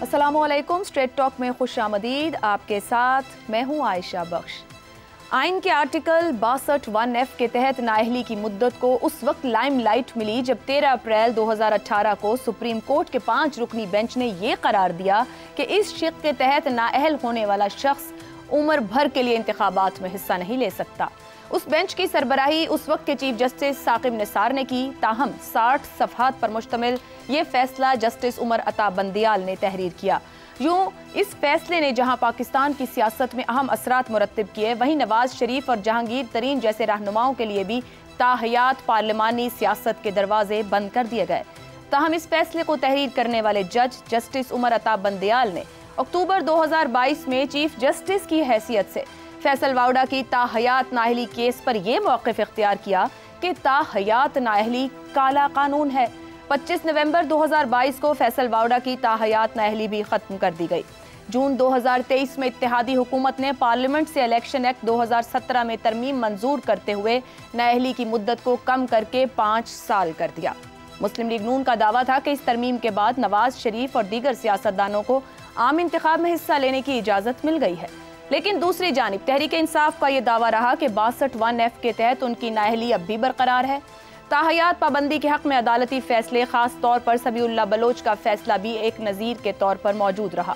अस्सलामुअलैकुम। Straight talk में खुशामदीद। आपके साथ मैं हूं आयशा बख्श। आइन के आर्टिकल 62(1)(f) के तहत नाअहली की मुद्दत को उस वक्त लाइमलाइट मिली जब 13 अप्रैल 2018 को सुप्रीम कोर्ट के 5 रुकनी बेंच ने यह करार दिया कि इस शिक के तहत नाअहल होने वाला शख्स उम्र भर के लिए इंतखाबात में हिस्सा नहीं ले सकता। उस बेंच की सरबराही उस वक्त के चीफ जस्टिस साकिब निसार ने की। ताहम 60 सफ़हात पर मुश्तमिल ये फैसला जस्टिस उमर अता बंदियाल ने तहरीर किया। यूं इस फैसले ने जहां पाकिस्तान की सियासत में अहम असरात मुरत्तिब किए, वहीं नवाज शरीफ और जहांगीर तरीन जैसे रहनुमाओं के लिए भी ताहयात पार्लिमानी सियासत के दरवाजे बंद कर दिए गए। ताहम इस फैसले को तहरीर करने वाले जज जस्टिस उमर अता बंदियाल ने अक्टूबर 2022 में चीफ जस्टिस की हैसियत से फैसल वाउडा की ताहयात नाअहली केस पर यह मौक़िफ़ इख्तियार किया कि ताहयात नाअहली काला कानून है। 25 नवंबर 2022 को फैसल वाउडा की ताहयात नाअहली भी ख़त्म कर दी गई। जून 2023 में इत्तेहादी हुकूमत ने पार्लियामेंट से इलेक्शन एक्ट 2017 में तरमीम मंजूर करते हुए नाअहली की मुद्दत को कम करके 5 साल कर दिया। मुस्लिम लीग नून का दावा था कि इस तरमीम के बाद नवाज शरीफ और दीगर सियासतदानों को आम इंतखाब में हिस्सा लेने की इजाज़त मिल गई है, लेकिन दूसरी जानिब तहरीक इंसाफ का यह दावा रहा कि 62(1)(f) के तहत उनकी नाअहली अब भी बरकरार है। ताहयात पाबंदी के हक में अदालती फैसले, खास तौर पर सबीउल्लाह बलोच का फैसला भी एक नज़ीर के तौर पर मौजूद रहा।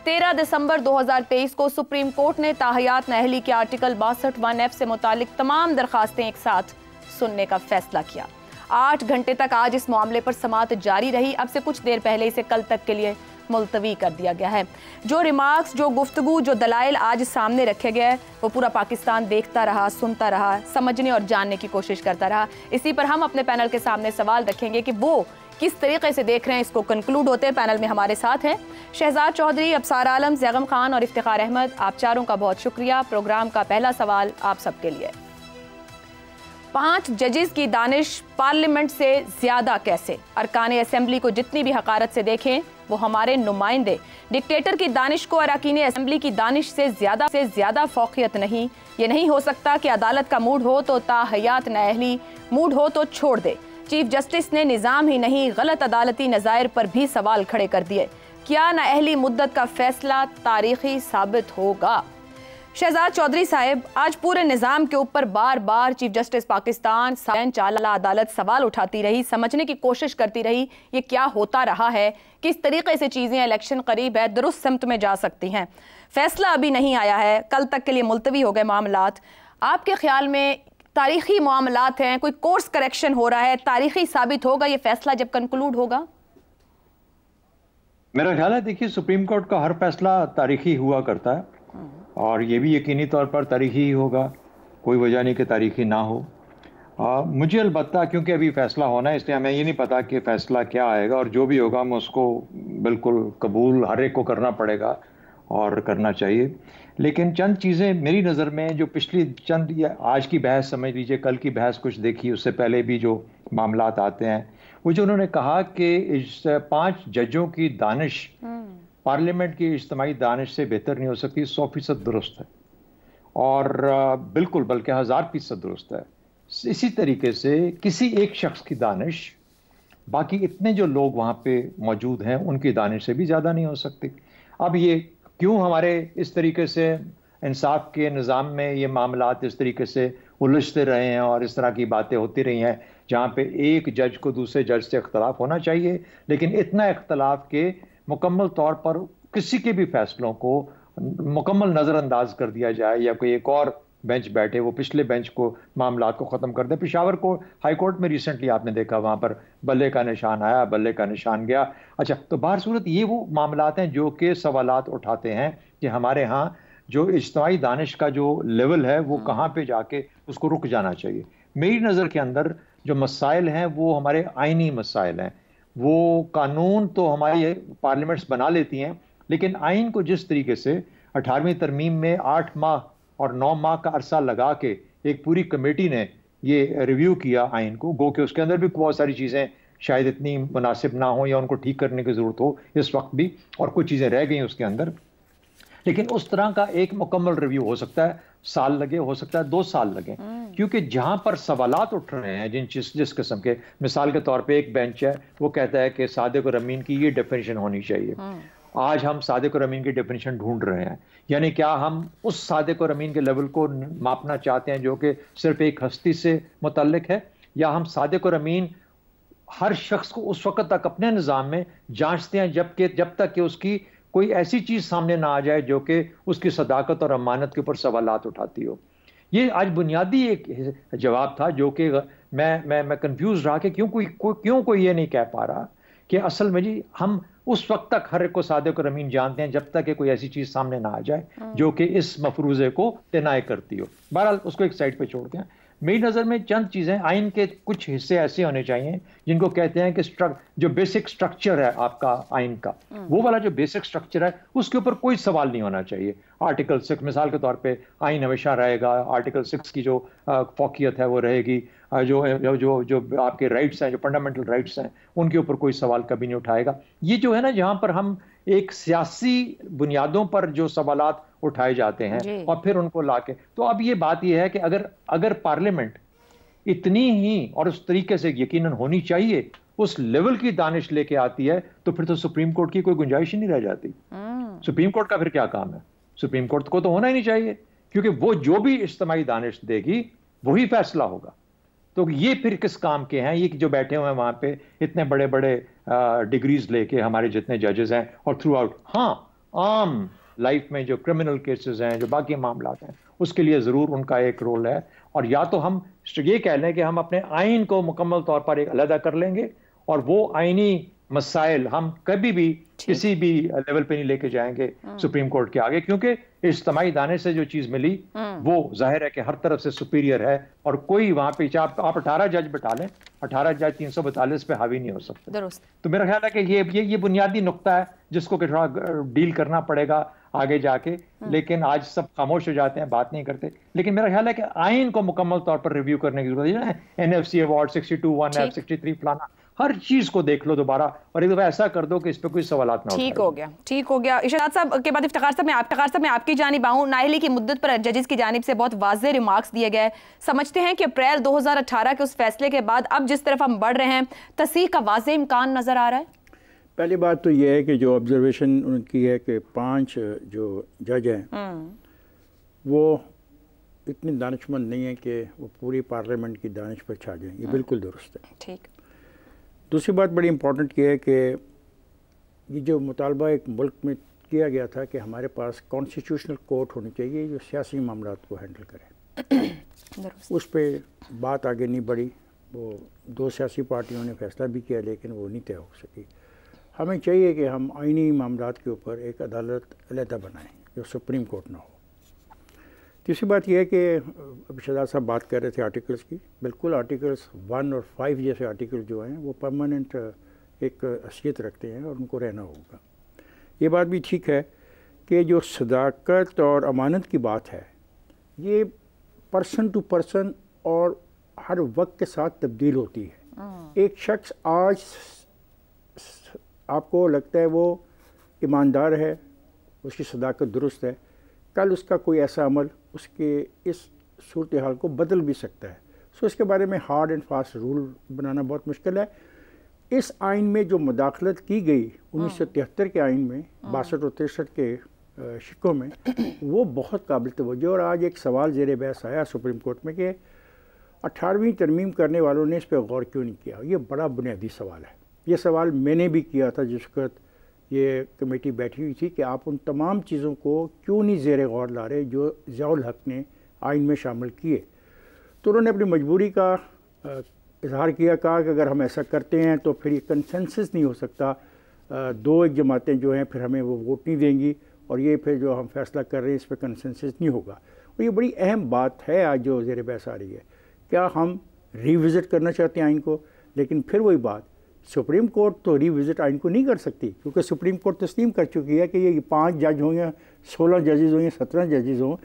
13 दिसंबर 2023 को सुप्रीम कोर्ट ने ताहयात नाअहली के आर्टिकल 62(1)(f) से मुतालिक तमाम दरखास्तें एक साथ सुनने का फैसला किया। 8 घंटे तक आज इस मामले पर समाअत जारी रही। अब से कुछ देर पहले इसे कल तक के लिए मुलतवी कर दिया गया है। जो रिमार्क्स, जो गुफ्तगू, जो दलाइल आज सामने रखे गए, वो पूरा पाकिस्तान देखता रहा, सुनता रहा, समझने और जानने की कोशिश करता रहा। इसी पर हम अपने पैनल के सामने सवाल रखेंगे कि वो किस तरीके से देख रहे हैं इसको कंक्लूड होते हैं। पैनल में हमारे साथ हैं शहजाद चौधरी, अबसार आलम, जैगम खान और इफ्तिखार अहमद। आप चारों का बहुत शुक्रिया। प्रोग्राम का पहला सवाल आप सबके लिए। 5 जजेस की दानिश पार्लियामेंट से ज्यादा कैसे? अरकान असेंबली को जितनी भी हकारत से देखें, वो हमारे नुमाइंदे। डिक्टेटर की दानिश को अरकान असेंबली की दानिश से ज्यादा फौकियत नहीं। ये नहीं हो सकता कि अदालत का मूड हो तो ताहयात नाअहली, मूड हो तो छोड़ दे। चीफ जस्टिस ने निज़ाम ही नहीं, गलत अदालती नज़ायर पर भी सवाल खड़े कर दिए। क्या नाअहली मुद्दत का फैसला तारीखी साबित होगा? शहजाद चौधरी साहब, आज पूरे निज़ाम के ऊपर बार बार चीफ जस्टिस पाकिस्तान, बेंच, आला अदालत सवाल उठाती रही, समझने की कोशिश करती रही ये क्या होता रहा है, किस तरीके से चीज़ें, इलेक्शन करीब है, दुरुस्त सिमत में जा सकती हैं। फैसला अभी नहीं आया है, कल तक के लिए मुलतवी हो गए मामलात। आपके ख्याल में तारीखी मामलात हैं, कोई कोर्स करेक्शन हो रहा है, तारीखी साबित होगा ये फैसला जब कंक्लूड होगा? मेरा ख्याल है, देखिए, सुप्रीम कोर्ट का हर फैसला तारीखी हुआ करता है और ये भी यकीनी तौर पर तारीखी ही होगा, कोई वजह नहीं कि तारीखी ना हो। मुझे अलबत्ता, क्योंकि अभी फ़ैसला होना है, इसलिए हमें ये नहीं पता कि फ़ैसला क्या आएगा, और जो भी होगा हम उसको बिल्कुल कबूल हर एक को करना पड़ेगा और करना चाहिए। लेकिन चंद चीज़ें मेरी नज़र में, जो पिछली चंद या आज की बहस समझ लीजिए, कल की बहस कुछ देखी, उससे पहले भी जो मामलात आते हैं, वो जो उन्होंने कहा कि इस 5 जजों की दानिश पार्लियामेंट की इज्तिमाई दानिश से बेहतर नहीं हो सकती, 100% दुरुस्त है और बिल्कुल बल्कि 1000% दुरुस्त है। इसी तरीके से किसी एक शख्स की दानिश बाकी इतने जो लोग वहाँ पे मौजूद हैं उनकी दानिश से भी ज़्यादा नहीं हो सकती। अब ये क्यों हमारे इस तरीके से इंसाफ के निज़ाम में ये मामलात इस तरीके से उलझते रहे हैं और इस तरह की बातें होती रही हैं, जहाँ पे एक जज को दूसरे जज से इख्तलाफ होना चाहिए, लेकिन इतना इख्तलाफ के मुकम्मल तौर पर किसी के भी फैसलों को मुकम्मल नज़रअंदाज कर दिया जाए या कोई एक और बेंच बैठे वो पिछले बेंच को मामलात को ख़त्म कर दे। पेशावर को हाई कोर्ट में रिसेंटली आपने देखा, वहाँ पर बल्ले का निशान आया, बल्ले का निशान गया। अच्छा, तो बाहर सूरत ये वो मामलात हैं जो कि सवालात उठाते हैं कि हमारे यहाँ जो इज्तिमाई दानिश का जो लेवल है वो कहाँ पे जाके उसको रुक जाना चाहिए। मेरी नज़र के अंदर जो मसाइल हैं वो हमारे आइनी मसाइल हैं। वो कानून तो हमारी पार्लियामेंट्स बना लेती हैं, लेकिन आइन को जिस तरीके से 18वीं तरमीम में 8 माह और 9 माह का अरसा लगा के एक पूरी कमेटी ने ये रिव्यू किया आइन को, गो के उसके अंदर भी बहुत सारी चीज़ें शायद इतनी मुनासिब ना हो या उनको ठीक करने की ज़रूरत हो इस वक्त भी, और कुछ चीज़ें रह गई उसके अंदर, लेकिन उस तरह का एक मुकम्मल रिव्यू हो सकता है साल लगे, हो सकता है 2 साल लगे, क्योंकि जहां पर सवालात उठ रहे हैं जिस किस्म के, मिसाल के तौर पे एक बेंच है वो कहता है कि सादिक और अमीन की ये डेफिनेशन होनी चाहिए, आज हम सादिक और अमीन की डेफिनेशन ढूंढ रहे हैं, यानी क्या हम उस सादिक और अमीन के लेवल को मापना चाहते हैं जो कि सिर्फ एक हस्ती से मुतल्लिक है, या हम सादिक और अमीन हर शख्स को उस वक्त तक अपने निज़ाम में जांचते हैं जब तक कि उसकी कोई ऐसी चीज़ सामने ना आ जाए जो कि उसकी सदाकत और अमानत के ऊपर सवालात उठाती हो। ये आज बुनियादी एक जवाब था जो कि मैं कंफ्यूज रहा कि क्यों कोई ये नहीं कह पा रहा कि असल में जी हम उस वक्त तक हर एक को सादिक और अमीन जानते हैं जब तक कि कोई ऐसी चीज़ सामने ना आ जाए जो कि इस मफरूज़े को तनाय करती हो। बहरहाल उसको एक साइड पे छोड़ते हैं। मेरी नज़र में चंद चीज़ें, आइन के कुछ हिस्से ऐसे होने चाहिए जिनको कहते हैं कि जो बेसिक स्ट्रक्चर है आपका आइन का, वो वाला जो बेसिक स्ट्रक्चर है उसके ऊपर कोई सवाल नहीं होना चाहिए। आर्टिकल 6 मिसाल के तौर पे आइन हमेशा रहेगा, आर्टिकल 6 की जो फौकियत है वो रहेगी, जो आपके राइट्स हैं, जो फंडामेंटल राइट्स हैं, उनके ऊपर कोई सवाल कभी नहीं उठाएगा। ये जो है ना, जहाँ पर हम एक सियासी बुनियादों पर जो सवालात उठाए जाते हैं और फिर उनको लाके, तो अब ये बात ये है कि अगर पार्लियामेंट इतनी ही और उस तरीके से यकीनन होनी चाहिए उस लेवल की दानिश लेके आती है, तो फिर तो सुप्रीम कोर्ट की कोई गुंजाइश ही नहीं रह जाती। सुप्रीम कोर्ट का फिर क्या काम है? सुप्रीम कोर्ट को तो होना ही नहीं चाहिए, क्योंकि वो जो भी इज्तिमाई दानिश देगी वही फैसला होगा। तो ये फिर किस काम के हैं ये जो बैठे हुए हैं वहां पे इतने बड़े बड़े डिग्रीज लेके, हमारे जितने जजेस हैं, और थ्रू आउट, हाँ, आम लाइफ में जो क्रिमिनल केसेस हैं, जो बाकी मामला हैं, उसके लिए ज़रूर उनका एक रोल है। और या तो हम ये कह लें कि हम अपने आइन को मुकम्मल तौर पर एक अलहदा कर लेंगे और वो आइनी मसाइल हम कभी भी किसी भी लेवल पे नहीं लेके जाएंगे सुप्रीम कोर्ट के आगे, क्योंकि इज्तिमाई दाने से जो चीज मिली वो जाहिर है कि हर तरफ से सुपीरियर है, और कोई वहां पे आप 18 जज बिठा लें, 18 जज 342 पे हावी नहीं हो सकते। तो मेरा ख्याल है कि ये बुनियादी नुक्ता है जिसको कि थोड़ा डील करना पड़ेगा आगे जाके, लेकिन आज सब खामोश हो जाते हैं, बात नहीं करते। लेकिन मेरा ख्याल है कि आइन को मुकम्मल तौर पर रिव्यू करने की जरूरत है। NFC अवार्ड 62, 1F, 63 फलाना, हर चीज को देख लो दोबारा और एक दफा ऐसा कर दो कि इस पे कोई सवालात ना हो। ठीक हो गया। इरशाद साहब के बाद इफ्तिखार साहब, मैं आपकी जानिब आऊं। नाअहली की मुद्दत पर जजेस की जानिब से बहुत वाज़ेह रिमार्क्स दिए गए। समझते हैं कि अप्रैल 2018 के उस फैसले के बाद अब जिस तरफ हम बढ़ रहे हैं, तस्हीह का वाज़ेह इम्कान नजर आ रहा है? पहली बात तो यह है कि जो ऑब्जर्वेशन उनकी है कि 5 जो जज हैं वो इतने दानिशमंद नहीं है कि वो पूरी पार्लियामेंट की दानिश पर छा जाएं, ये बिल्कुल दुरुस्त है। ठीक। दूसरी बात बड़ी इंपॉर्टेंट ये है कि ये जो मुतालबा एक मुल्क में किया गया था कि हमारे पास कॉन्स्टिट्यूशनल कोर्ट होनी चाहिए जो सियासी मामलात को हैंडल करे, उस पर बात आगे नहीं बढ़ी। वो 2 सियासी पार्टियों ने फैसला भी किया लेकिन वो नहीं तय हो सकी। हमें चाहिए कि हम आइनी मामलात के ऊपर एक अदालत अलहदा बनाएं जो सुप्रीम कोर्ट ना हो। तीसरी बात यह है कि अभी शहजाद साहब बात कर रहे थे आर्टिकल्स की, बिल्कुल आर्टिकल्स 1 और 5 जैसे आर्टिकल जो हैं वो परमानेंट एक हैसियत रखते हैं और उनको रहना होगा। ये बात भी ठीक है कि जो सदाकत और अमानत की बात है ये पर्सन टू पर्सन और हर वक्त के साथ तब्दील होती है। एक शख्स आज आपको लगता है वो ईमानदार है, उसकी सदाकत दुरुस्त है, कल उसका कोई ऐसा अमल उसके इस सूरत हाल को बदल भी सकता है। सो इसके बारे में हार्ड एंड फास्ट रूल बनाना बहुत मुश्किल है। इस आइन में जो मुदाखलत की गई 1973 के आइन में, 62 और 63 के शिक्कों में, वो बहुत काबिल तवज्जो। और आज एक सवाल ज़ेर बहस आया सुप्रीम कोर्ट में कि 18वीं तरमीम करने वालों ने इस पर गौर क्यों नहीं किया। ये बड़ा बुनियादी सवाल है। ये सवाल मैंने भी किया था जिस वक्त ये कमेटी बैठी हुई थी कि आप उन तमाम चीज़ों को क्यों नहीं ज़ेर गौर ला रहे जो ज़ियाउल हक़ ने आइन में शामिल किए। तो उन्होंने अपनी मजबूरी का इजहार किया, कहा कि अगर हम ऐसा करते हैं तो फिर ये कंसेंसस नहीं हो सकता, 2 एक जमातें जो हैं फिर हमें वो वोट नहीं देंगी और ये फिर जो हम फैसला कर रहे हैं इस पर कंसेंसस नहीं होगा। और ये बड़ी अहम बात है आज जो ज़ेर बहस आ रही है। क्या हम रिविज़िट करना चाहते हैं आइन को? लेकिन फिर वही बात, सुप्रीम कोर्ट तो रिविज़िट आइन को नहीं कर सकती क्योंकि सुप्रीम कोर्ट तस्लीम कर चुकी है कि ये 5 जज हों या 16 जजेज़ हों या 17 जजेज़ हों,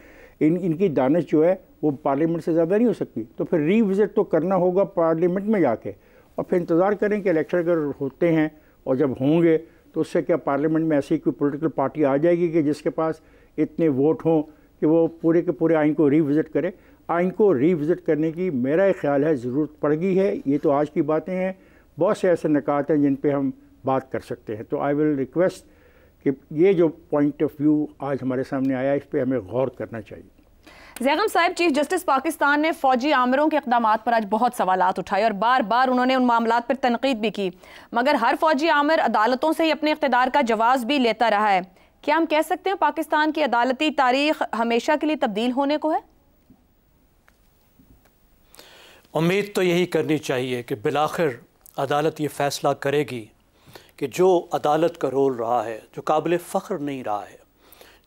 इनकी दानिश जो है वो पार्लियामेंट से ज़्यादा नहीं हो सकती। तो फिर रिविज़िट तो करना होगा पार्लियामेंट में जाके, और फिर इंतज़ार करें कि इलेक्शन अगर होते हैं और जब होंगे तो उससे क्या पार्लियामेंट में ऐसी कोई पॉलिटिकल पार्टी आ जाएगी कि जिसके पास इतने वोट हों कि वो पूरे के पूरे आइन को रिविज़िट करे। आइन को रिविज़िट करने की मेरा ख्याल है ज़रूरत पड़ गई है। ये तो आज की बातें हैं, बहुत से ऐसे निकात हैं जिन पे हम बात कर सकते हैं। तो आई विल रिक्वेस्ट कि ये जो पॉइंट ऑफ व्यू आज हमारे सामने आया, इस पर हमें गौर करना चाहिए। ज़ैगम साहब, चीफ जस्टिस पाकिस्तान ने फौजी आमरों के इक़दामात पर आज बहुत सवालात उठाए और बार बार उन्होंने उन मामलात पर तनकीद भी की, मगर हर फौजी आमिर अदालतों से ही अपने इक़्तिदार का जवाब भी लेता रहा है। क्या हम कह सकते हैं पाकिस्तान की अदालती तारीख हमेशा के लिए तब्दील होने को है? उम्मीद तो यही करनी चाहिए कि बिलाखिर अदालत ये फ़ैसला करेगी कि जो अदालत का रोल रहा है, जो काबिल फ़ख्र नहीं रहा है,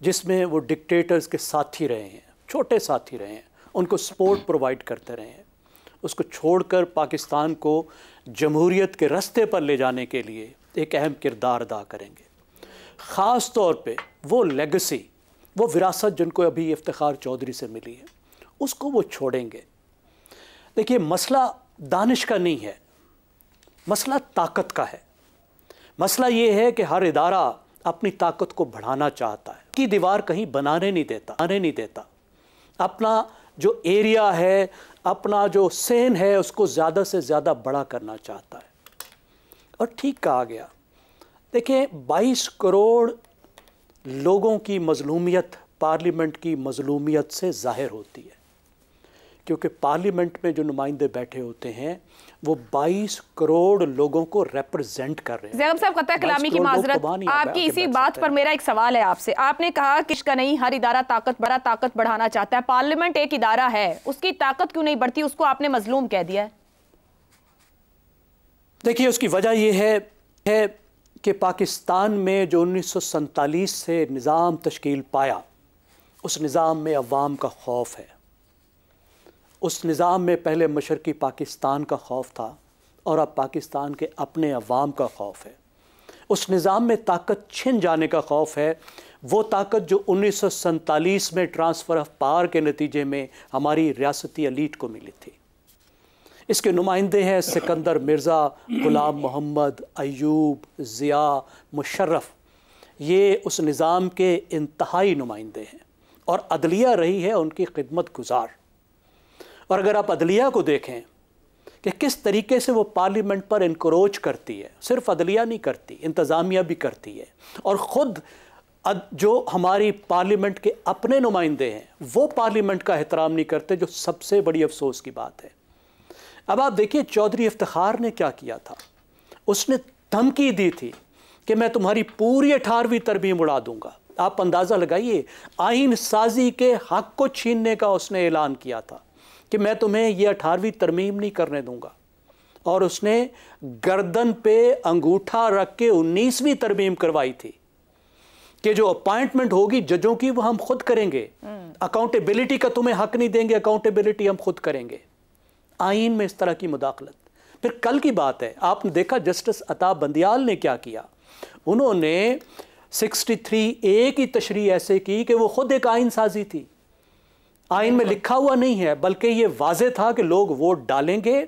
जिसमें वो डिक्टेटर्स के साथी रहे हैं, छोटे साथी रहे हैं, उनको सपोर्ट प्रोवाइड करते रहे हैं, उसको छोड़कर पाकिस्तान को जमहूरियत के रास्ते पर ले जाने के लिए एक अहम किरदार अदा करेंगे। ख़ास तौर पे वो लेगेसी, वो विरासत जिनको अभी इफ्तिखार चौधरी से मिली है, उसको वो छोड़ेंगे। देखिए, मसला दानिश का नहीं है, मसला ताकत का है। मसला ये है कि हर इदारा अपनी ताकत को बढ़ाना चाहता है, कि दीवार कहीं बनाने नहीं देता, अपना जो एरिया है, अपना जो सेन है, उसको ज़्यादा से ज़्यादा बड़ा करना चाहता है। और ठीक कहा गया। देखिए, 22 करोड़ लोगों की मज़लूमियत पार्लियामेंट की मज़लूमियत से ज़ाहिर होती है, क्योंकि पार्लियामेंट में जो नुमाइंदे बैठे होते हैं वो 22 करोड़ लोगों को रिप्रेजेंट कर रहे हैं। ज़ैगम साहब, कतई कलामी की माजरत, आपकी इसी बात पर मेरा एक सवाल है आपसे। आपने कहा कि इसका नहीं, हर इदारा ताकत बढ़ाना चाहता है, पार्लियामेंट एक इदारा है, उसकी ताकत क्यों नहीं बढ़ती? उसको आपने मजलूम कह दिया है। देखिए, उसकी वजह यह है कि पाकिस्तान में जो 1947 से निज़ाम तश्कील पाया, उस निज़ाम में अवाम का खौफ है। उस निज़ाम में पहले मशरक़ी पाकिस्तान का खौफ था और अब पाकिस्तान के अपने अवाम का खौफ है। उस निज़ाम में ताकत छिन जाने का खौफ है, वो ताकत जो 1947 में ट्रांसफ़र ऑफ पावर के नतीजे में हमारी रियासती एलीट को मिली थी। इसके नुमाइंदे हैं सिकंदर मिर्ज़ा, ग़ुलाम मोहम्मद, अयूब, ज़िया, मुशर्रफ। ये उस निज़ाम के इंतहाई नुमाइंदे हैं और अदलिया रही है उनकी खिदमत गुजार। और अगर आप अदलिया को देखें कि किस तरीके से वो पार्लियामेंट पर इनक्रोच करती है, सिर्फ अदलिया नहीं करती, इंतज़ामिया भी करती है, और ख़ुद जो हमारी पार्लियामेंट के अपने नुमाइंदे हैं वो पार्लियामेंट का एहतराम नहीं करते, जो सबसे बड़ी अफसोस की बात है। अब आप देखिए, चौधरी इफ्तिखार ने क्या किया था। उसने धमकी दी थी कि मैं तुम्हारी पूरी 18वीं तरमीम उड़ा दूंगा। आप अंदाज़ा लगाइए, आइन साजी के हक़ को छीनने का उसने ऐलान किया था कि मैं तुम्हें ये 18वीं तरमीम नहीं करने दूंगा, और उसने गर्दन पे अंगूठा रख के 19वीं तरमीम करवाई थी कि जो अपॉइंटमेंट होगी जजों की वो हम खुद करेंगे, अकाउंटेबिलिटी का तुम्हें हक नहीं देंगे, अकाउंटेबिलिटी हम खुद करेंगे। आइन में इस तरह की मुदाखलत। फिर कल की बात है, आपने देखा जस्टिस अता बंदियाल ने क्या किया। उन्होंने 63A की तशरीह ऐसे की कि वो खुद एक आइन साजी थी। आइन में लिखा हुआ नहीं है, बल्कि ये वाजे था कि लोग वोट डालेंगे,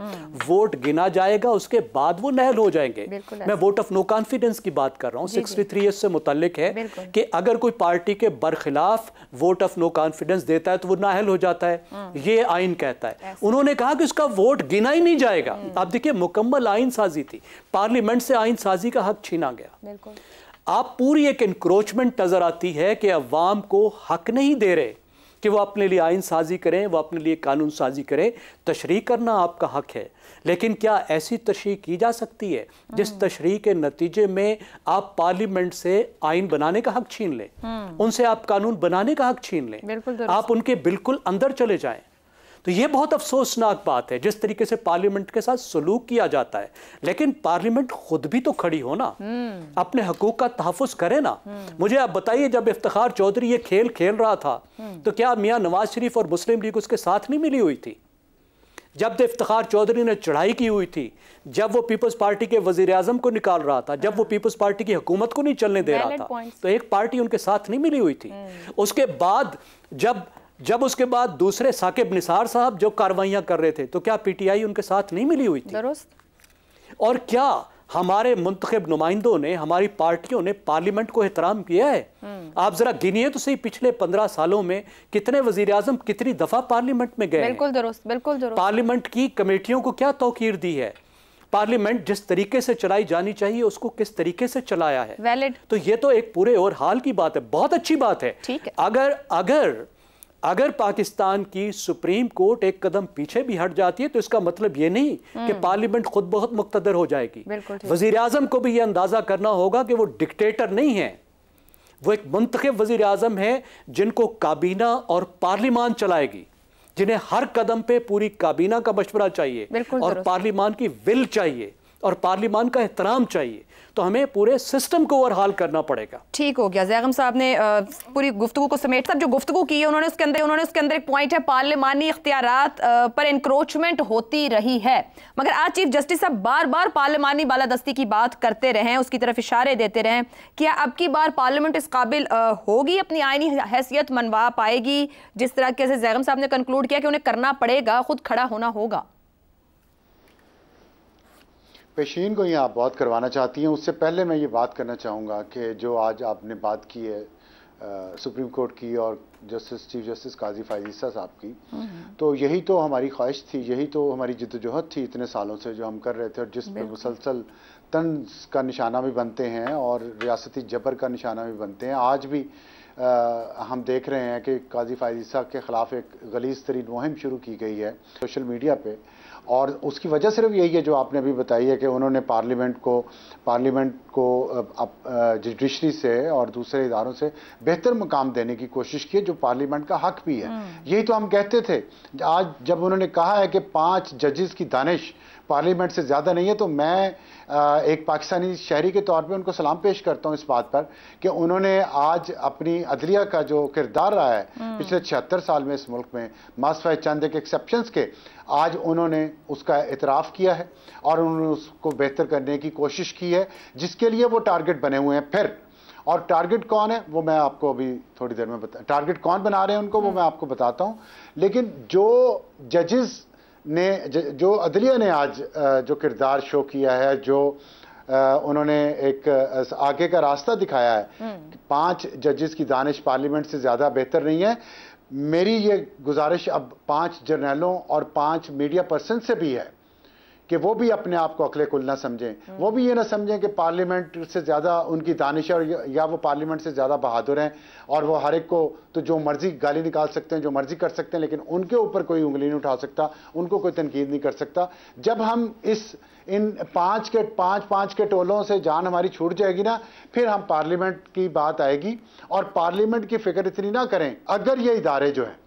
वोट गिना जाएगा, उसके बाद वो नहल हो जाएंगे। मैं वोट ऑफ नो कॉन्फिडेंस की बात कर रहा हूँ। 63 से मुतल्लिक है कि अगर कोई पार्टी के बरखिलाफ वोट ऑफ नो कॉन्फिडेंस देता है तो वो नाहल हो जाता है, ये आइन कहता है। उन्होंने कहा कि उसका वोट गिना ही नहीं जाएगा। आप देखिए, मुकम्मल आइन साजी थी, पार्लियामेंट से आइन साजी का हक छीना गया। आप पूरी एक इंक्रोचमेंट नजर आती है कि अवाम को हक नहीं दे रहे कि वो अपने लिए आइन साजी करें, वो अपने लिए कानून साजी करें। तशरीह करना आपका हक है, लेकिन क्या ऐसी तशरीह की जा सकती है जिस तशरीह के नतीजे में आप पार्लियामेंट से आइन बनाने का हक छीन लें, उनसे आप कानून बनाने का हक छीन लें, आप उनके बिल्कुल अंदर चले जाएं? तो ये बहुत अफसोसनाक बात है जिस तरीके से पार्लियामेंट के साथ सलूक किया जाता है। लेकिन पार्लियामेंट खुद भी तो खड़ी हो ना, अपने हकूक का तहफ़्फ़ुज़ करे ना। मुझे आप बताइए, जब इफ्तिखार चौधरी ये खेल खेल रहा था तो क्या मियाँ नवाज शरीफ और मुस्लिम लीग उसके साथ नहीं मिली हुई थी? जब इफ्तिखार चौधरी ने चढ़ाई की हुई थी, जब वो पीपल्स पार्टी के वजीर आजम को निकाल रहा था, जब वो पीपल्स पार्टी की हुकूमत को नहीं चलने दे रहा था, तो एक पार्टी उनके साथ नहीं मिली हुई थी। उसके बाद जब उसके बाद दूसरे साकिब निसार साहब जो कार्रवाइयां कर रहे थे, तो क्या पीटीआई उनके साथ नहीं मिली हुई थी? और क्या हमारे मुंतखब नुमाइंदों ने, हमारी पार्टियों ने पार्लियामेंट को एहतराम किया है? आप जरा गिनिए तो सही, पिछले 15 सालों में कितने वजीर आजम कितनी दफा पार्लियामेंट में गए? बिल्कुल दुरुस्त, बिल्कुल दुरुस्त। पार्लियामेंट की कमेटियों को क्या तौकीर दी है? पार्लियामेंट जिस तरीके से चलाई जानी चाहिए उसको किस तरीके से चलाया है। वैलिड। तो ये तो एक पूरे और हाल की बात है, बहुत अच्छी बात है। ठीक है। अगर पाकिस्तान की सुप्रीम कोर्ट एक कदम पीछे भी हट जाती है तो इसका मतलब ये नहीं कि पार्लियामेंट खुद बहुत मुक्तदर हो जाएगी। वजीर आजम को भी ये अंदाजा करना होगा कि वो डिक्टेटर नहीं है, वो एक मुंतखब वजीर आजम है जिनको काबीना और पार्लियामान चलाएगी, जिन्हें हर कदम पे पूरी काबीना का मशवरा चाहिए और पार्लियामान की विल चाहिए और पार्लियामान का एहतराम चाहिए। तो हमें पूरे सिस्टम को ओवरहाल करना पड़ेगा। ठीक हो गया। ज़ैगम साहब ने पूरी गुफ्तगू को समेट सब जो गुफ्तगू की है उन्होंने उसके अंदर एक पॉइंट है, पार्लियामानी इख्तियारात पर इंक्रोचमेंट होती रही है। मगर आज चीफ जस्टिस साहब बार बार पार्लियामानी बालादस्ती की बात करते रहे, उसकी तरफ इशारे देते रहे। क्या अब की बार पार्लियामेंट इस काबिल होगी, अपनी आईनी हैसियत मनवा पाएगी? जिस तरह से ज़ैगम साहब ने कंक्लूड किया कि उन्हें करना पड़ेगा, खुद खड़ा होना होगा। पेशीन को यहाँ आप बहुत करवाना चाहती हैं, उससे पहले मैं ये बात करना चाहूँगा कि जो आज आपने बात की है सुप्रीम कोर्ट की और चीफ जस्टिस काजी फायज़ ईसा साहब की, तो यही तो हमारी ख्वाहिश थी, यही तो हमारी जद्दोजहद थी इतने सालों से जो हम कर रहे थे और जिस पर मुसलसल तंज का निशाना भी बनते हैं और रियासती जबर का निशाना भी बनते हैं। आज भी हम देख रहे हैं कि काजी फायज़ ईसा के ख़िलाफ़ एक गलीज़ तरीन मुहिम शुरू की गई है सोशल मीडिया पे, और उसकी वजह सिर्फ यही है जो आपने अभी बताई है कि उन्होंने पार्लियामेंट को जुडिशरी से और दूसरे इदारों से बेहतर मकाम देने की कोशिश की, जो पार्लियामेंट का हक भी है। यही तो हम कहते थे। आज जब उन्होंने कहा है कि 5 जजेस की दानिश पार्लियामेंट से ज़्यादा नहीं है, तो मैं एक पाकिस्तानी शहरी के तौर पे उनको सलाम पेश करता हूं इस बात पर कि उन्होंने आज अपनी अदलिया का जो किरदार रहा है पिछले 76 साल में इस मुल्क में, मासफाए चंद एक एक्सेप्शंस के, आज उन्होंने उसका एतराफ़ किया है और उन्होंने उसको बेहतर करने की कोशिश की है, जिसके लिए वो टारगेट बने हुए हैं। फिर और टारगेट कौन है वो मैं आपको अभी थोड़ी देर में टारगेट कौन बना रहे हैं उनको वो मैं आपको बताता हूं। लेकिन जो जजेस ने, जो अदलिया ने आज जो किरदार शो किया है, जो उन्होंने एक आगे का रास्ता दिखाया है, 5 जजेस की दानिश पार्लियामेंट से ज़्यादा बेहतर नहीं है। मेरी ये गुजारिश अब 5 जर्नलों और 5 मीडिया पर्सन से भी है कि वो भी अपने आप को अक्ले कुल ना समझें, वो भी ये ना समझें कि पार्लियामेंट से ज़्यादा उनकी दानिश है और या वो पार्लियामेंट से ज़्यादा बहादुर हैं और वो हर एक को तो जो मर्जी गाली निकाल सकते हैं, जो मर्जी कर सकते हैं, लेकिन उनके ऊपर कोई उंगली नहीं उठा सकता, उनको कोई तनकीद नहीं कर सकता। जब हम इन 5 के टोलों से जान हमारी छूट जाएगी ना, फिर हम पार्लियामेंट की बात आएगी। और पार्लियामेंट की फिक्र इतनी ना करें, अगर ये इदारे जो हैं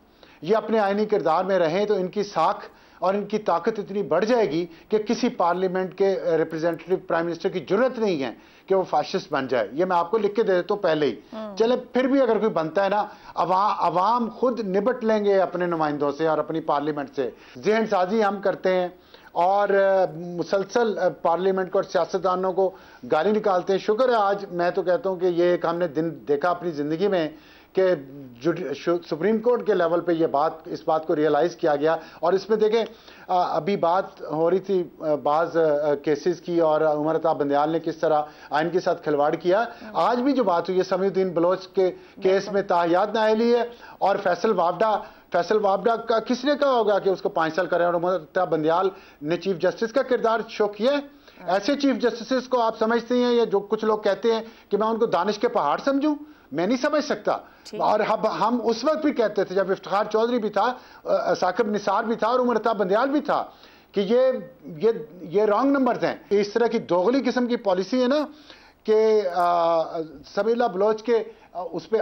ये अपने आईनी किरदार में रहें तो इनकी साख और इनकी ताकत इतनी बढ़ जाएगी कि किसी पार्लियामेंट के रिप्रेजेंटेटिव प्राइम मिनिस्टर की जरूरत नहीं है कि वो फाशिस्ट बन जाए। ये मैं आपको लिख के दे देता हूं पहले ही। चले फिर भी अगर कोई बनता है ना, अवाम खुद निबट लेंगे अपने नुमाइंदों से और अपनी पार्लियामेंट से। जहन साजी हम करते हैं और मुसलसल पार्लियामेंट को और सियासतदानों को गाली निकालते हैं। शुक्र है आज मैं तो कहता हूं कि ये एक हमने दिन देखा अपनी ज़िंदगी में कि सुप्रीम कोर्ट के लेवल पे इस बात को रियलाइज़ किया गया। और इसमें देखें, अभी बात हो रही थी बाज़ केसेस की और उमर अता बंदयाल ने किस तरह आइन के साथ खिलवाड़ किया। आज भी जो बात हुई है समीउद्दीन बलोच के केस में ताहियात नाअहली है और फैसल वाबडा का किसने कहा होगा कि उसको 5 साल करें, और उमर अता बंदयाल ने चीफ जस्टिस का किरदार शो किया है। ऐसे चीफ जस्टिस को आप समझते हैं, या जो कुछ लोग कहते हैं कि मैं उनको दानिश के पहाड़ समझूं, मैं नहीं समझ सकता। और हम उस वक्त भी कहते थे जब इफ्तिखार चौधरी भी था, साकिब निसार भी था और उमर अता बंदयाल भी था कि ये रॉन्ग नंबर्स हैं। इस तरह की दोगली किस्म की पॉलिसी है ना कि समीला बलोच के उस पर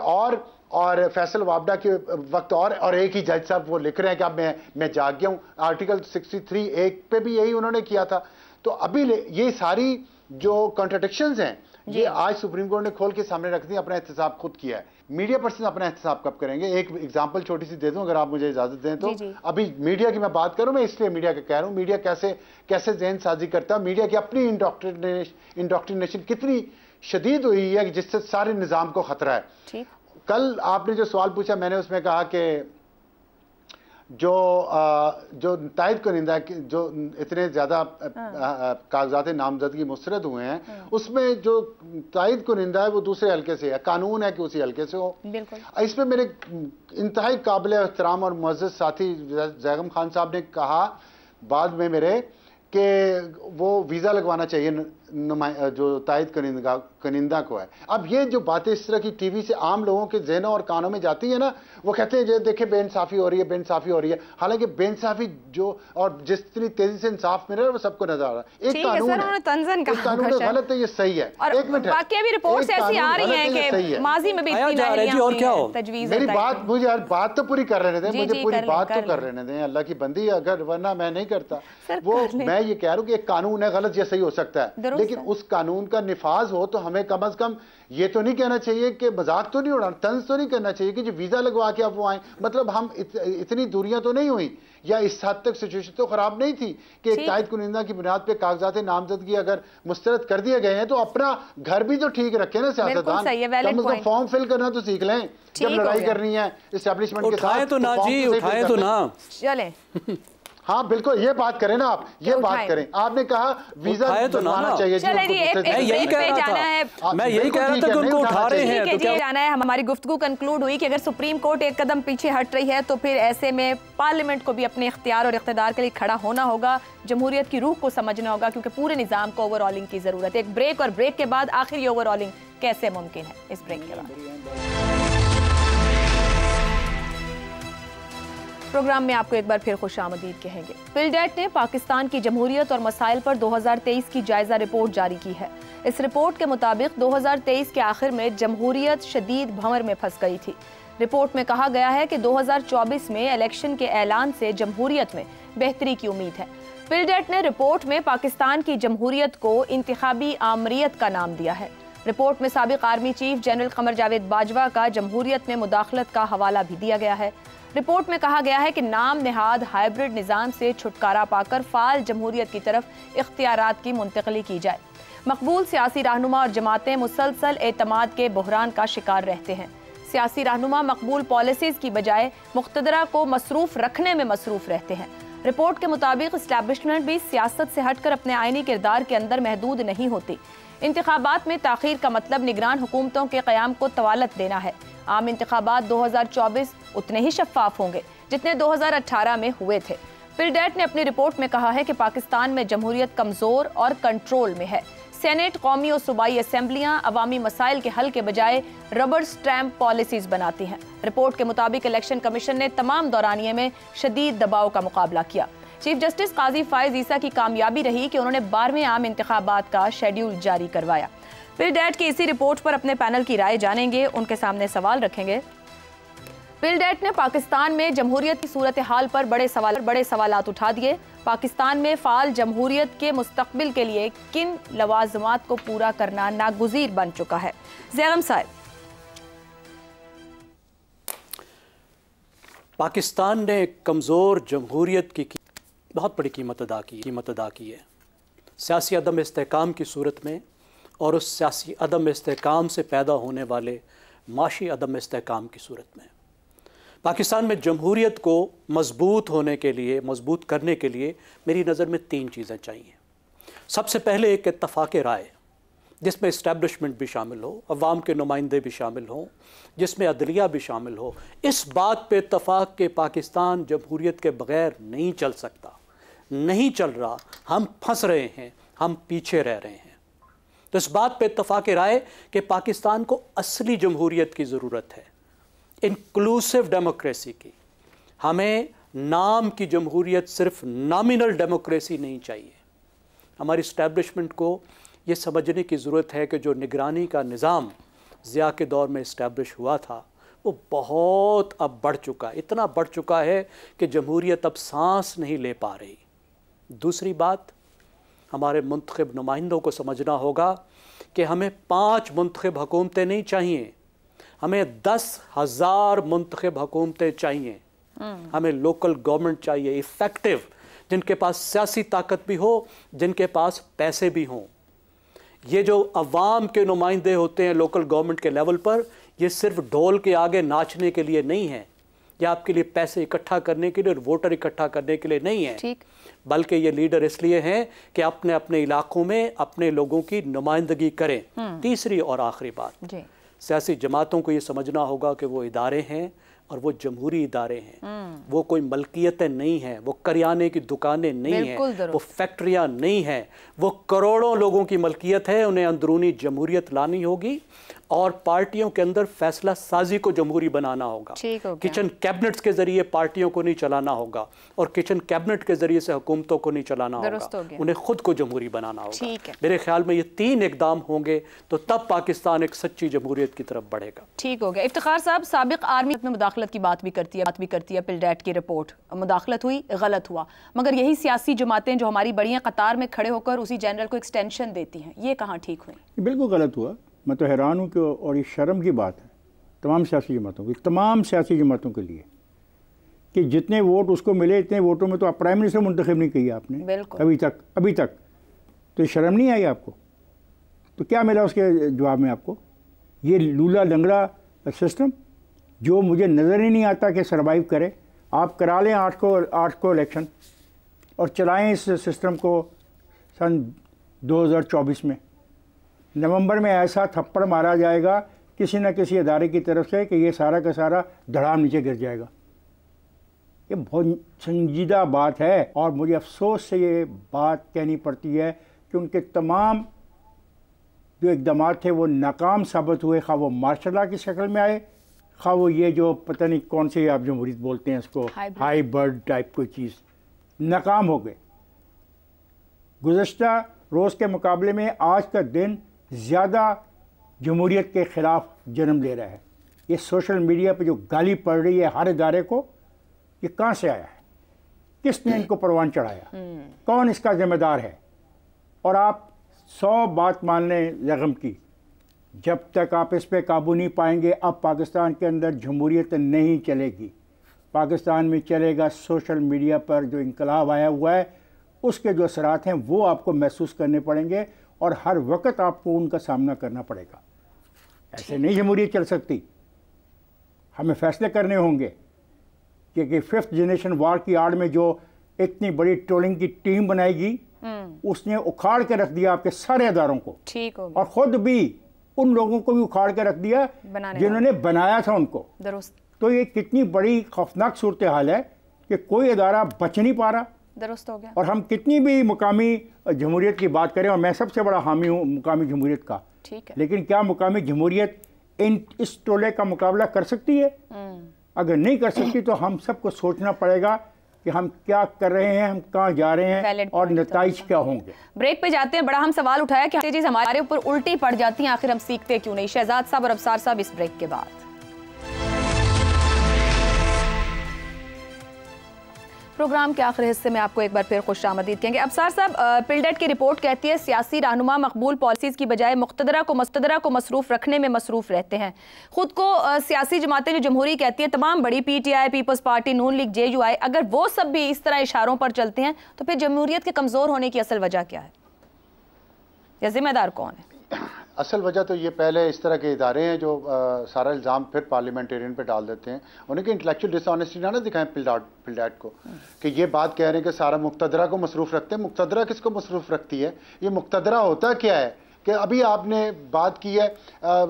और फैसल वाबडा के वक्त और एक ही जज साहब वो लिख रहे हैं कि अब मैं जाग गया हूं। आर्टिकल 63(1) पे भी यही उन्होंने किया था। तो अभी ये सारी जो कॉन्ट्रडिक्शंस हैं ये आज सुप्रीम कोर्ट ने खोल के सामने रख दी, अपना एहतसाब खुद किया है। मीडिया पर्सन अपना एहतसाब कब करेंगे? एक एग्जांपल छोटी सी दे दूं अगर आप मुझे इजाजत दें तो। अभी मीडिया की मैं बात करूं, मैं इसलिए मीडिया का कह रहा हूं, मीडिया कैसे जहन साजी करता है, मीडिया की अपनी इंडोक्ट्रिनेशन कितनी शदीद हुई है जिससे सारे निजाम को खतरा है। कल आपने जो सवाल पूछा, मैंने उसमें कहा कि जो तायद कुनिंदा जो इतने ज्यादा कागजात नामजदगी मुस्तरद हुए हैं, उसमें जो तायद कुनिंदा है वो दूसरे हल्के से है, कानून है कि उसी हल्के से हो। इसमें मेरे इंतहाई काबिल एहतराम और मुअज़्ज़ज़ साथी ज़ैगम खान साहब ने कहा बाद में मेरे कि वो वीज़ा लगवाना चाहिए जो तायद कनिंदा को है। अब ये जो बातें इस तरह की टीवी से आम लोगों के ज़हनों और कानों में जाती है ना, वो कहते हैं जो देखे बेइंसाफ़ी हो रही है, बेइंसाफ़ी हो रही है। हालांकि बेइंसाफ़ी जो और जितनी तेजी से इंसाफ मिल रहा है वो सबको नजर आ रहा है। एक कानून गलत है, ये सही है। एक मिनट, बाकी भी रिपोर्ट्स ऐसी आ रही हैं कि माजी में भी और क्या हो मेरी बात, मुझे यार बात तो पूरी कर रहे थे, मुझे पूरी बात तो कर रहे थे। अल्लाह की बंदी, अगर वरना मैं नहीं करता वो। मैं ये कह रहा हूँ कि एक कानून है, गलत या सही हो सकता है, लेकिन उस कानून का निफाज हो तो हमें कम अज कम ये तो नहीं कहना चाहिए कि मजाक तो नहीं उड़ाना, तंज तो नहीं करना चाहिए कि जो वीजा लगवा के आप वो आए। मतलब हम इतनी दूरियां तो नहीं हुई, या इस हद तक सिचुएशन तो खराब नहीं थी कि एक तायद कुनिंदा की बुनियाद पे कागजात नामजदगी अगर मुस्तरद कर दिए गए हैं तो अपना घर भी तो ठीक रखे ना सियासतदान। कम से कम फॉर्म फिल करना तो सीख लें जब लड़ाई करनी है इस्टेब्लिशमेंट के साथ। तो ना जी, उठाए तो ना, चले। हाँ बिल्कुल, ये बात करें ना आप, ये बात करें। आपने कहा वीजा तो ना चाहिए, मैं यही कह रहा था कि उनको उठा रहे हैं तो क्या जाना है। हमारी गुफ्तगू कंक्लूड हुई कि अगर सुप्रीम कोर्ट एक कदम पीछे हट रही है तो फिर ऐसे में पार्लियामेंट को भी अपने इख्तियार और इख्तिदार के लिए खड़ा होना होगा, जमहूरियत की रूह को समझना होगा, क्योंकि पूरे निज़ाम को ओवरऑलिंग की जरूरत है। एक ब्रेक, और ब्रेक के बाद आखिर ये ओवरऑलिंग कैसे मुमकिन है, इस ब्रेक के बाद। प्रोग्राम में आपको एक बार फिर खुशामदीद कहेंगे। पिलडेट ने पाकिस्तान की जमहूरियत और मसाइल पर 2023 की जायजा रिपोर्ट जारी की है। इस रिपोर्ट के मुताबिक 2023 के आखिर में जमहूरियत शदीद भंवर में फंस गई थी। रिपोर्ट में कहा गया है कि 2024 में इलेक्शन के ऐलान से जमहूरियत में बेहतरी की उम्मीद है। पिलडेट ने रिपोर्ट में पाकिस्तान की जमहूरियत को इंतखाबी आमरीत का नाम दिया है। रिपोर्ट में साबिक army chief general Qamar Javed Bajwa का जमहूरियत में मुदाखलत का हवाला भी दिया गया है। रिपोर्ट में कहा गया है कि नाम नेहाद हाइब्रिड निज़ाम से छुटकारा पाकर फाल जमहूरियत की तरफ इख्तियारात की मुंतकली की जाए। मकबूल सियासी रहनुमा और जमातें मुसलसल एतमाद के बहरान का शिकार रहते हैं। सियासी रहनुमा मकबूल पॉलिसीज़ की बजाय मुख्तदरा को मसरूफ़ रखने में मसरूफ़ रहते हैं। रिपोर्ट के मुताबिक इस्टेब्लिशमेंट भी सियासत से हटकर अपने आइनी किरदार के अंदर महदूद नहीं होती। इंतखाबात में ताख़ीर का मतलब निगरान हुकूमतों के क़याम को तवालत देना है। आम इंतखाबात 2024 उतने ही शफ़ाफ होंगे जितने 2018 में हुए थे। पिलडेट ने अपनी रिपोर्ट में कहा है कि पाकिस्तान में जमहूरियत कमज़ोर और कंट्रोल में है। सेनेट, कौमी और सूबाई असम्बलियाँ अवामी मसाइल के हल के बजाय रबर स्टैम्प पॉलिसीज़ बनाती हैं। रिपोर्ट के मुताबिक इलेक्शन कमीशन ने तमाम दौरानिये में शदीद दबाव का मुकाबला किया। चीफ जस्टिस काजी फायज़ ईसा की कामयाबी रही कि उन्होंने 12वें आम इंतखाबात का शेड्यूल जारी करवाया। पिलडेट की इसी रिपोर्ट पर अपने पैनल की राय जानेंगे, उनके सामने सवाल रखेंगे। पिलडेट ने पाकिस्तान में जमहूरियत की सूरत हाल पर बड़े सवालात उठा दिए। पाकिस्तान में फाल जमहूरियत के मुस्तकबिल के लिए किन लवाजमात को पूरा करना नागुज़ीर बन चुका है। ज़ैगम साहब, पाकिस्तान ने कमज़ोर जमहूरियत की बहुत बड़ी कीमत अदा की है, सियासी अदम इस्तेहकाम की सूरत में और उस सियासी अदम इस्तेहकाम से पैदा होने वाले माशी अदम इस्तेहकाम की सूरत में। पाकिस्तान में जमहूरियत को मजबूत करने के लिए मेरी नज़र में 3 चीज़ें चाहिए। सबसे पहले एक इत्तफ़ाक़ राय जिसमें इस्टेब्लिशमेंट भी शामिल हो, अवाम के नुमाइंदे भी शामिल हों, जिसमें अदलिया भी शामिल हो। इस बात पे इत्तफ़ाक़ के पाकिस्तान जमहूरियत के बग़ैर नहीं चल सकता, नहीं चल रहा, हम फंस रहे हैं, हम पीछे रह रहे हैं। तो इस बात पे इत्तफ़ाक़ राय कि पाकिस्तान को असली जमहूरियत की ज़रूरत है, इंक्लूसिव डेमोक्रेसी की। हमें नाम की जमहूरियत, सिर्फ नॉमिनल डेमोक्रेसी नहीं चाहिए। हमारी इस्टेब्लिशमेंट को ये समझने की ज़रूरत है कि जो निगरानी का निज़ाम ज़िया के दौर में इस्टेब्लिश हुआ था वो बहुत अब बढ़ चुका है, इतना बढ़ चुका है कि जमहूरियत अब सांस नहीं ले पा रही। दूसरी बात, हमारे मुंतखब नुमाइंदों को समझना होगा कि हमें 5 मुंतखब हुकूमतें नहीं चाहिए, हमें 10,000 मुंतखब हुकूमतें चाहिए। हमें लोकल गवर्नमेंट चाहिए, इफ़ेक्टिव, जिनके पास सियासी ताकत भी हो, जिनके पास पैसे भी हों। ये जो अवाम के नुमाइंदे होते हैं लोकल गवर्नमेंट के लेवल पर, ये सिर्फ ढोल के आगे नाचने के लिए नहीं है, या आपके लिए पैसे इकट्ठा करने के लिए और वोटर इकट्ठा करने के लिए नहीं है, बल्कि ये लीडर इसलिए हैं कि अपने अपने इलाकों में अपने लोगों की नुमाइंदगी करें। तीसरी और आखिरी बात, सियासी जमातों को ये समझना होगा कि वो इदारे हैं और वो जमहूरी इदारे हैं, वो कोई मलकियतें नहीं हैं, वो करियाने की दुकानें नहीं हैं, वो फैक्ट्रियां नहीं हैं, वो करोड़ों लोगों की मलकियत है। उन्हें अंदरूनी जमहूरियत लानी होगी और पार्टियों के अंदर फैसला साजी को जमहूरी बनाना होगा। किचन कैबिनेट्स के जरिए पार्टियों को नहीं चलाना होगा और किचन कैबिनेट के जरिए से हुकूमतों को नहीं चलाना होगा, उन्हें खुद को जमहूरी बनाना होगा। मेरे ख्याल में ये 3 इकदाम होंगे तो तब पाकिस्तान एक सच्ची जमहूरियत की तरफ बढ़ेगा। ठीक हो गया। इफ्तिखार साहब, साबिक आर्मी में मुदाखलत की बात भी करती है पिलडैट की रिपोर्ट, मुदाखलत हुई, गलत हुआ, मगर यही सियासी जमातें जो हमारी बड़ियां कतार में खड़े होकर उसी जनरल को एक्सटेंशन देती हैं, ये कहाँ ठीक हुई? बिल्कुल गलत हुआ। मैं तो हैरान हूँ कि, और ये शर्म की बात है तमाम सियासी जमातों के लिए कि जितने वोट उसको मिले इतने वोटों में तो आप प्राइम मिनिस्टर मुंतखब नहीं किया आपने अभी तक। तो शर्म नहीं आई आपको? तो क्या मिला उसके जवाब में आपको? ये लूला लंगड़ा सिस्टम जो मुझे नज़र ही नहीं आता कि सरवाइव करे। आप करा लें 8 को इलेक्शन और चलाएं इस सिस्टम को सन 2024 में। नवंबर में ऐसा थप्पड़ मारा जाएगा किसी न किसी अदारे की तरफ से कि ये सारा का सारा धड़ाम नीचे गिर जाएगा। ये बहुत संजीदा बात है और मुझे अफसोस से ये बात कहनी पड़ती है कि उनके तमाम जो इक़दाम थे वो नाकाम साबित हुए, खा वो मार्शल लॉ की शक्ल में आए, खा वो ये जो पता नहीं कौन से आप जमहूरियत बोलते हैं इसको, हाइब्रिड टाइप कोई चीज़, नाकाम हो गए। गुज़श्ता रोज़ के मुकाबले में आज का दिन ज़्यादा जमहूरियत के ख़िलाफ़ जन्म ले रहा है। ये सोशल मीडिया पे जो गाली पड़ रही है हर इदारे को, ये कहाँ से आया है? किसने इनको परवान चढ़ाया? कौन इसका ज़िम्मेदार है? और आप 100 बात मान लें ज़ग़म की, जब तक आप इस पे काबू नहीं पाएंगे अब पाकिस्तान के अंदर जमहूरियत नहीं चलेगी। पाकिस्तान में चलेगा सोशल मीडिया पर जो इनकलाब आया हुआ है उसके जो असरात हैं वो आपको महसूस करने पड़ेंगे और हर वक्त आपको उनका सामना करना पड़ेगा। ऐसे नहीं जमहूरियत चल सकती। हमें फैसले करने होंगे कि 5th जनरेशन वार की आड़ में जो इतनी बड़ी ट्रोलिंग की टीम बनाएगी उसने उखाड़ के रख दिया आपके सारे अदारों को, ठीक हो, और ख़ुद भी उन लोगों को भी उखाड़ के रख दिया जिन्होंने बनाया था उनको। दुरुस्त। तो ये कितनी बड़ी खौफनाक सूरत हाल है कि कोई अदारा बच नहीं पा रहा। दुरुस्त हो गया। और हम कितनी भी मुकामी जमहूरियत की बात करें, और मैं सबसे बड़ा हामी हूँ मुकामी जमहूरियत का, ठीक है, लेकिन क्या मुकामी जमहूरियत इस टोले का मुकाबला कर सकती है? अगर नहीं कर सकती तो हम सबको सोचना पड़ेगा कि हम क्या कर रहे हैं, हम कहाँ जा रहे हैं और नतीजे क्या होंगे। ब्रेक पे जाते हैं। बड़ा हम सवाल उठाया कि चीज़ हमारे ऊपर उल्टी पड़ जाती है, आखिर हम सीखते क्यों नहीं? शहजाद साहब और अफसार साहब इस ब्रेक के बाद। प्रोग्राम के आखिरी हिस्से में आपको एक बार फिर खुशामदीद कहेंगे। अफसार साहब, पिलडैट की रिपोर्ट कहती है सियासी रहनुमा मकबूल पॉलिसीज़ की बजाय मुक़्तदरा को मसरूफ़ रखने में मसरूफ़ रहते हैं। ख़ुद को सियासी जमातें जो जमहूरी कहती हैं, तमाम बड़ी PTI, पीपल्स पार्टी, नून लीग, JUI, अगर वो सब भी इस तरह इशारों पर चलते हैं तो फिर जमहूरियत के कमज़ोर होने की असल वजह क्या है या ज़िम्मेदार कौन है? असल वजह तो ये पहले इस तरह के इदारे हैं जो सारा इल्ज़ाम फिर पार्लियामेंटेरियन पे डाल देते हैं। उन्हें कि इंटेलेक्चुअल डिसऑनेस्टी ना दिखाएं पिलडैट को कि ये बात कह रहे हैं कि सारा मुक़्तदरा को मसरूफ़ रखते हैं। मुक़्तदरा किसको मसरूफ़ रखती है? ये मुक़्तदरा होता क्या है कि अभी आपने बात की है,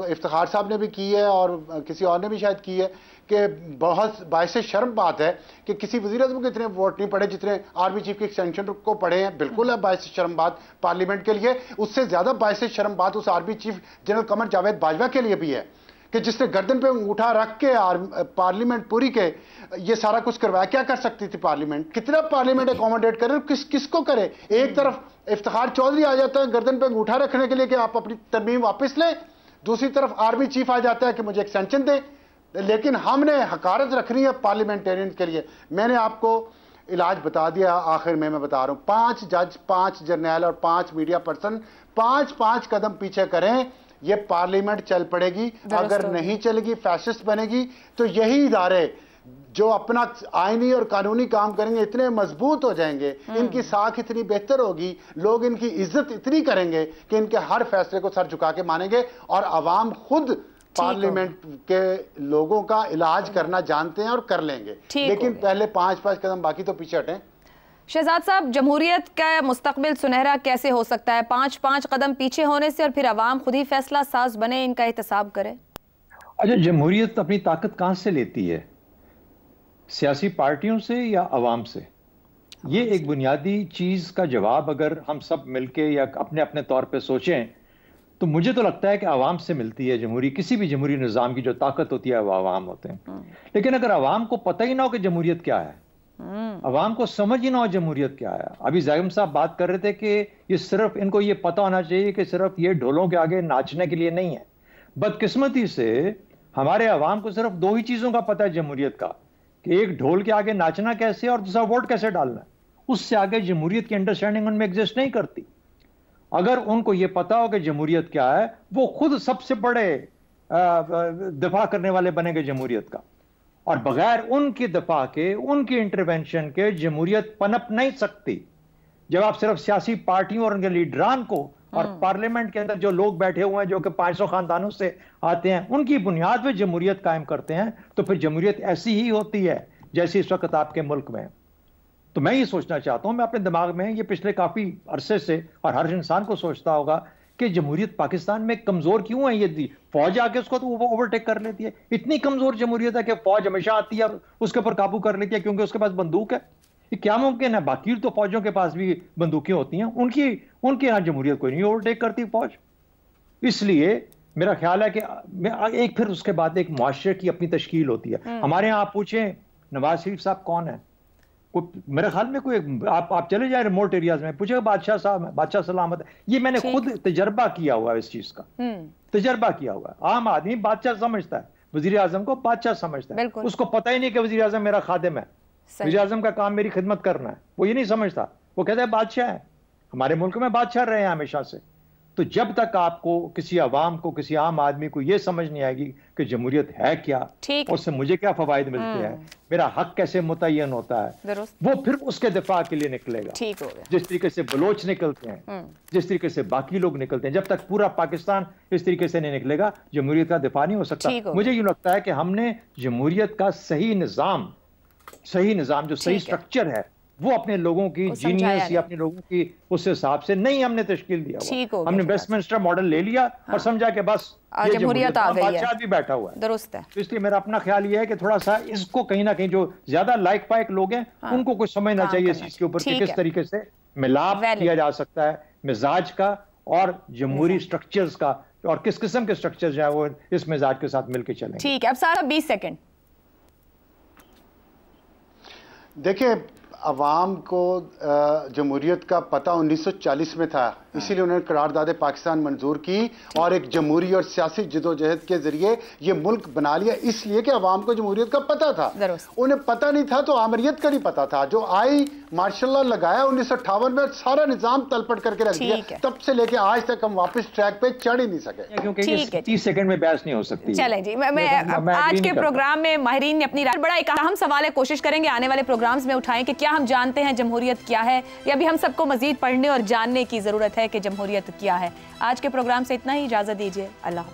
इफ्तिखार साहब ने भी की है और किसी और ने भी शायद की है कि बहुत बायसे शर्म बात है कि किसी वज़ीर-ए-आज़म को इतने वोट नहीं पड़े जितने आर्मी चीफ के एक्सटेंशन को पड़े हैं। बिल्कुल है बायसे शर्म बात पार्लियामेंट के लिए, उससे ज़्यादा बायसे शर्म बात उस army chief general Qamar Javed Bajwa के लिए भी है कि जिसने गर्दन पे अंगूठा रख के पार्लियामेंट पूरी के ये सारा कुछ करवाया। क्या कर सकती थी पार्लियामेंट? कितना पार्लियामेंट एकोमोडेट करे, किसको करे? एक तरफ इफ्तिखार चौधरी आ जाता है गर्दन पे अंगूठा रखने के लिए कि आप अपनी तरमीम वापस लें, दूसरी तरफ आर्मी चीफ आ जाता है कि मुझे एक्सटेंशन दें। लेकिन हमने हकारत रखनी है पार्लियामेंटेरियन के लिए। मैंने आपको इलाज बता दिया, आखिर में मैं बता रहा हूं, 5 जज, 5 जर्नल और 5 मीडिया पर्सन 5-5 कदम पीछे करें, ये पार्लियामेंट चल पड़ेगी। अगर नहीं चलेगी, फैसिस्ट बनेगी। तो यही इदारे जो अपना आईनी और कानूनी काम करेंगे इतने मजबूत हो जाएंगे, इनकी साख इतनी बेहतर होगी, लोग इनकी इज्जत इतनी करेंगे कि इनके हर फैसले को सर झुका के मानेंगे और आवाम खुद पार्लियामेंट के लोगों का इलाज करना जानते हैं और कर लेंगे। लेकिन पहले 5-5 कदम बाकी तो पीछे हटें। शहजाद साहब, जमहूरियत का मुस्तकबिल सुनहरा कैसे हो सकता है? 5-5 कदम पीछे होने से और फिर अवाम खुद ही फैसला साज बने, इनका एहतसाब करे। अच्छा, जमहूरियत अपनी ताकत कहाँ से लेती है? सियासी पार्टियों से या अवाम से? ये एक बुनियादी चीज़ का जवाब अगर हम सब मिलके या अपने अपने तौर पे सोचें तो मुझे तो लगता है कि अवाम से मिलती है जमहूरी, किसी भी जमहूरी निज़ाम की जो ताकत होती है वो अवाम होते हैं। लेकिन अगर अवाम को पता ही ना हो कि जमहूरियत क्या है, अवाम को समझ ही ना हो जमहूरियत क्या है। अभी ज़ाहिम साहब बात कर रहे थे कि ये सिर्फ इनको ये पता होना चाहिए कि सिर्फ ये ढोलों के आगे नाचने के लिए नहीं है। बदकिस्मती से हमारे अवाम को सिर्फ दो ही चीज़ों का पता है जमहूरियत का, कि एक ढोल के आगे नाचना कैसे और दूसरा वोट कैसे डालना है। उससे आगे जमहूरियत की अंडरस्टैंडिंग उनमें एग्जिस्ट नहीं करती। अगर उनको ये पता हो कि जमहूरियत क्या है, वो खुद सबसे बड़े दफा करने वाले बनेंगे जमहूरियत का, और बगैर उनके दफा के, उनकी इंटरवेंशन के जमहूरियत पनप नहीं सकती। जब आप सिर्फ सियासी पार्टियों और उनके लीडरान को और पार्लियामेंट के अंदर जो लोग बैठे हुए हैं जो कि 500 खानदानों से आते हैं, उनकी बुनियाद पे जमहूरियत कायम करते हैं, तो फिर जमहूरियत ऐसी ही होती है जैसे इस वक्त आपके मुल्क में। तो मैं ये सोचना चाहता हूं, मैं अपने दिमाग में ये पिछले काफी अरसे से, और हर इंसान को सोचता होगा कि जमहूरियत पाकिस्तान में कमजोर क्यों है। ये फौज आके उसको तो वो ओवरटेक कर लेती है। इतनी कमजोर जमहूरियत है कि फौज हमेशा आती है और उसके ऊपर काबू कर लेती है क्योंकि उसके पास बंदूक है। ये क्या मुमकिन है? बाकी तो फौजों के पास भी बंदूकें होती हैं, उनके यहाँ जमहूरियत कोई नहीं ओवरटेक करती फौज। इसलिए मेरा ख्याल है कि एक फिर उसके बाद एक मुआशरे की अपनी तश्कील होती है। हमारे यहाँ आप पूछें नवाज शरीफ साहब कौन है, मेरे ख्याल में कोई आप चले जाए रिमोट एरियाज में, पूछेगा बादशाह साहब, बादशाह सलामत है। ये मैंने खुद तजर्बा किया हुआ है, इस चीज का तजर्बा किया हुआ है। आम आदमी बादशाह समझता है, वजीर आजम को बादशाह समझता है, उसको पता ही नहीं कि वजीर आजम मेरा खादिम है, वजीर आजम का काम मेरी खिदमत करना है, वो ये नहीं समझता। वो कहता है बादशाह है। हमारे मुल्क में बादशाह रहे हैं हमेशा से। तो जब तक आपको किसी अवाम को, किसी आम आदमी को यह समझ नहीं आएगी कि जमहूरियत है क्या, उससे मुझे क्या फवायद मिलते हैं, मेरा हक कैसे मुतय्यन होता है, वो फिर उसके दिफा के लिए निकलेगा। ठीक हो गया। जिस तरीके से बलोच निकलते हैं, जिस तरीके से बाकी लोग निकलते हैं, जब तक पूरा पाकिस्तान इस तरीके से नहीं निकलेगा, जमहूरियत का दिफा नहीं हो सकता। मुझे यूं लगता है कि हमने जमहूरियत का सही निज़ाम जो सही स्ट्रक्चर है, वो अपने लोगों की जीनियस या अपने लोगों की उस हिसाब से नहीं हमने तश्कील दिया। हमने वेस्टमिंस्टर मॉडल ले लिया और समझा कि बस ये जमहूरियत आ गई है, बादशाह भी बैठा हुआ है। दुरुस्त है। तो इसलिए मेरा अपना ख्याल ये है कि थोड़ा सा इसको कहीं ना कहीं जो ज्यादा लाइक पाइक लोग हैं उनको कुछ समझना चाहिए इस चीज के ऊपर कि किस तरीके से मिलाप किया जा सकता है मिजाज का और जमहूरी स्ट्रक्चर्स का, और किस किस्म के स्ट्रक्चर जो है वो इस मिजाज के साथ मिलकर चलेंगे। ठीक है, अब सारा 20 सेकंड। देखिए, अवाम को जमहूरियत का पता 1940 में था, इसीलिए उन्होंने करारदाद पाकिस्तान मंजूर की और एक जमहूरी और सियासी जदोजहद के जरिए ये मुल्क बना लिया, इसलिए कि अवाम को जमहूरियत का पता था। उन्हें पता नहीं था तो आमरीत का नहीं पता था। जो आई मार्शल लॉ लगाया 1958 में, सारा निजाम तलपट करके रख दिया। तब से लेके आज तक हम वापस ट्रैक पे चढ़ ही नहीं सके, क्योंकि 30 सेकंड में बहस नहीं हो सकती। चले जी, मैं आज के प्रोग्राम में माहिरीन ने अपनी बड़ा एक अहम सवाल है, कोशिश करेंगे आने वाले प्रोग्राम्स में उठाएं कि क्या हम जानते हैं जमहूरियत क्या है, या भी हम सबको मजीद पढ़ने और जानने की जरूरत है कि जमहूरियत क्या है। आज के प्रोग्राम से इतना ही, इजाजत दीजिए, अल्लाह।